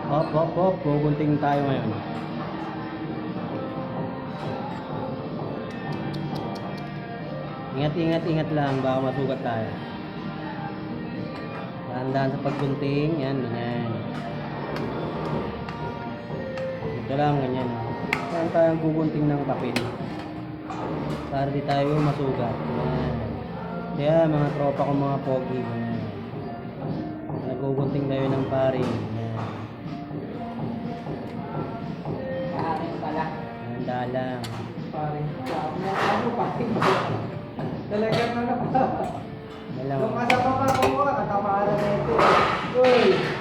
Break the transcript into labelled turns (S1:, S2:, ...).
S1: Op. Gugunting tayo ngayon. Ingat lang. Baka masugat tayo. Dahan-dahan sa paggunting. Yan, ganyan. Ito lang, ganyan. Saan tayong gugunting ng papel? Para di tayo masugat. Yan. Kaya mga tropa ko mga pogi. Yan. Nagugunting tayo ng paring. Yan.
S2: Paring pala.
S1: Handa lang.
S2: Paring. Ano paring? Talagang ano pa.
S1: Yan lang.
S2: Yung kasama ka ko, katamaran na ito. Uy!